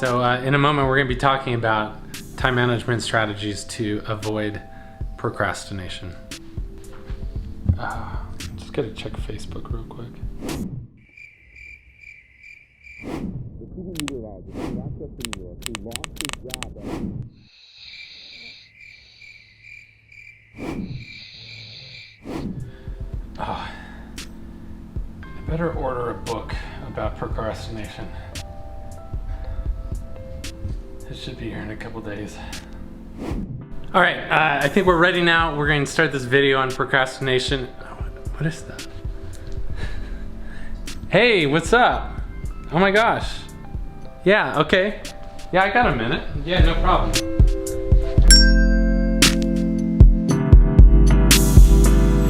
So in a moment, we're going to be talking about time management strategies to avoid procrastination. Just got to check Facebook real quick. I better order a book about procrastination. It should be here in a couple days. All right, I think we're ready now. We're going to start this video on procrastination. What is that? Hey, what's up? Oh my gosh. Yeah, okay. Yeah, I got a minute. Yeah, no problem.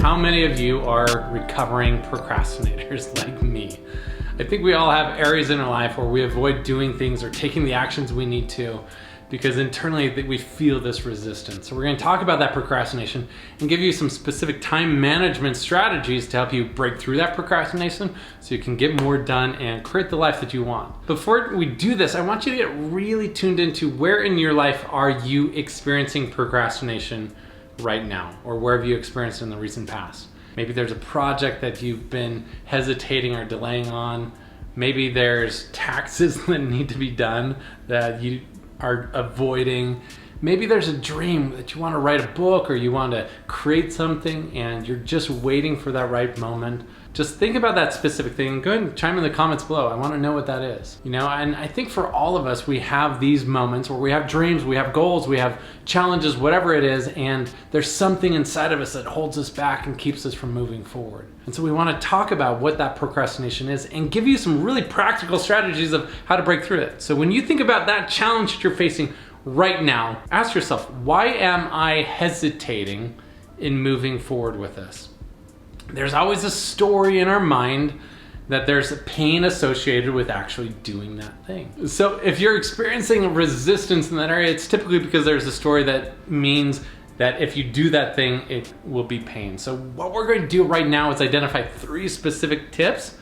How many of you are recovering procrastinators like me? I think we all have areas in our life where we avoid doing things or taking the actions we need to because internally we feel this resistance. So we're going to talk about that procrastination and give you some specific time management strategies to help you break through that procrastination so you can get more done and create the life that you want. Before we do this, I want you to get really tuned into where in your life are you experiencing procrastination right now, or where have you experienced in the recent past? Maybe there's a project that you've been hesitating or delaying on. Maybe there's taxes that need to be done that you are avoiding. Maybe there's a dream that you want to write a book or you want to create something and you're just waiting for that right moment. Just think about that specific thing. Go ahead and chime in the comments below. I want to know what that is. You know, and I think for all of us, we have these moments where we have dreams, we have goals, we have challenges, whatever it is, and there's something inside of us that holds us back and keeps us from moving forward. And so we want to talk about what that procrastination is and give you some really practical strategies of how to break through it. So when you think about that challenge that you're facing right now, ask yourself, why am I hesitating in moving forward with this? There's always a story in our mind that there's a pain associated with actually doing that thing. So if you're experiencing resistance in that area, it's typically because there's a story that means that if you do that thing, it will be pain. So what we're going to do right now is identify 3 specific tips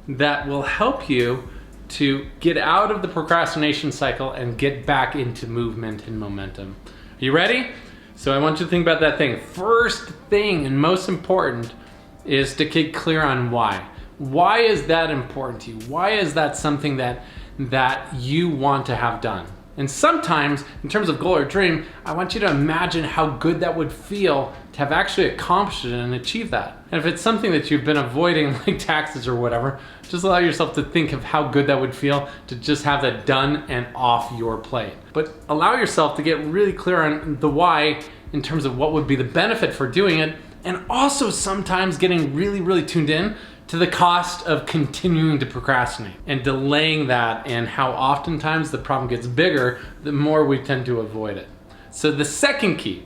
that will help you to get out of the procrastination cycle and get back into movement and momentum. Are you ready? So I want you to think about that thing. First thing and most important is to get clear on why. Why is that important to you? Why is that something that you want to have done? And sometimes, in terms of goal or dream, I want you to imagine how good that would feel to have actually accomplished it and achieved that. And if it's something that you've been avoiding, like taxes or whatever, just allow yourself to think of how good that would feel to just have that done and off your plate. But allow yourself to get really clear on the why in terms of what would be the benefit for doing it, and also sometimes getting really, really tuned in to the cost of continuing to procrastinate and delaying that, and how oftentimes the problem gets bigger the more we tend to avoid it. So the second key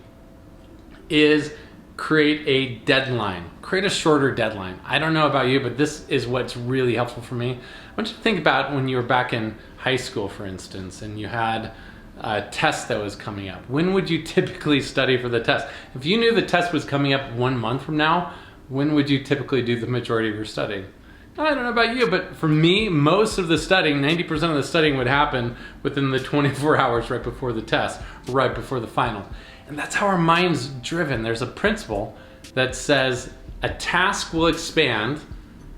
is create a deadline. Create a shorter deadline. I don't know about you, but this is what's really helpful for me. I want you to think about when you were back in high school, for instance, and you had a test that was coming up. When would you typically study for the test? If you knew the test was coming up 1 month from now, when would you typically do the majority of your studying? I don't know about you, but for me, most of the studying, 90% of the studying would happen within the 24 hours right before the test, right before the final. And that's how our mind's driven. There's a principle that says a task will expand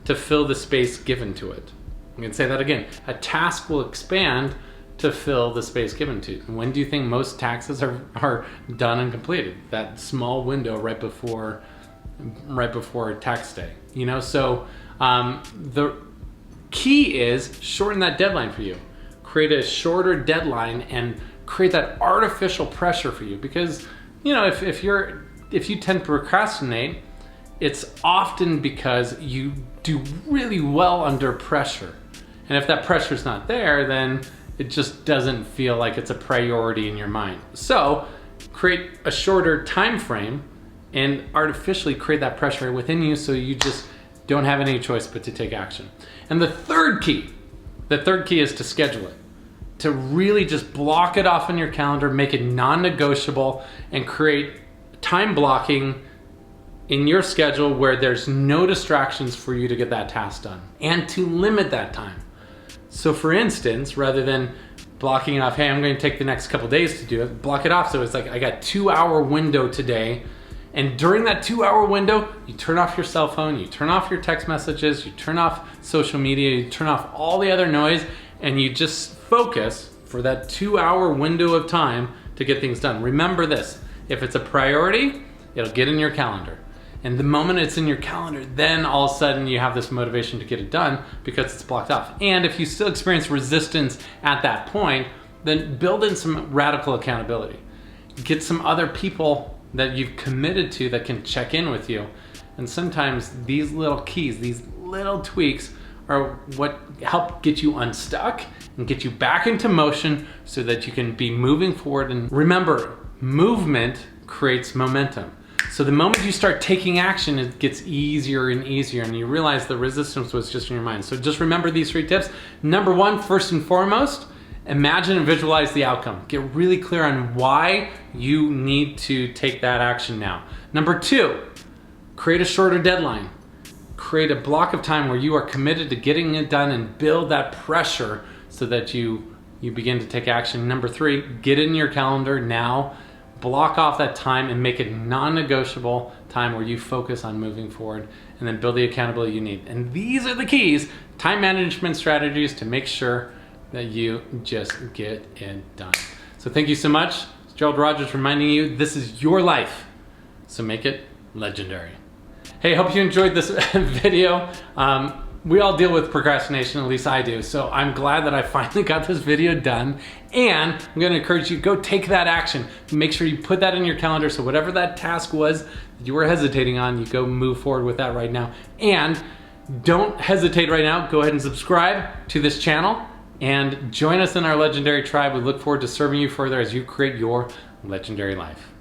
to fill the space given to it. I'm going to say that again. A task will expand to fill the space given to you. When do you think most taxes are done and completed? That small window right before tax day. You know, so the key is shorten that deadline for you. Create a shorter deadline and create that artificial pressure for you, because you know, if you tend to procrastinate, it's often because you do really well under pressure. And if that pressure's not there, then it just doesn't feel like it's a priority in your mind. So create a shorter time frame and artificially create that pressure within you so you just don't have any choice but to take action. And the third key is to schedule it. To really just block it off on your calendar, make it non-negotiable, and create time blocking in your schedule where there's no distractions for you to get that task done, and to limit that time. So for instance, rather than blocking off, hey, I'm going to take the next couple days to do it, block it off. So it's like, I got 2-hour window today. And during that 2-hour window, you turn off your cell phone, you turn off your text messages, you turn off social media, you turn off all the other noise, and you just focus for that 2-hour window of time to get things done. Remember this, if it's a priority, it'll get in your calendar. And the moment it's in your calendar, then all of a sudden you have this motivation to get it done because it's blocked off. And if you still experience resistance at that point, then build in some radical accountability. Get some other people that you've committed to that can check in with you. And sometimes these little keys, these little tweaks are what help get you unstuck and get you back into motion so that you can be moving forward. And remember, movement creates momentum. So the moment you start taking action, it gets easier and easier, and you realize the resistance was just in your mind. So just remember these 3 tips. Number 1, first and foremost, imagine and visualize the outcome. Get really clear on why you need to take that action now. Number 2, create a shorter deadline. Create a block of time where you are committed to getting it done and build that pressure so that you begin to take action. Number 3, get in your calendar now. Block off that time and make it non-negotiable time where you focus on moving forward, and then build the accountability you need. And these are the keys, time management strategies to make sure that you just get it done. So thank you so much. It's Gerald Rogers reminding you this is your life, so make it legendary. Hey, hope you enjoyed this video. We all deal with procrastination, at least I do. So I'm glad that I finally got this video done. And I'm gonna encourage you, go take that action. Make sure you put that in your calendar so whatever that task was that you were hesitating on, you go move forward with that right now. And don't hesitate right now, go ahead and subscribe to this channel and join us in our legendary tribe. We look forward to serving you further as you create your legendary life.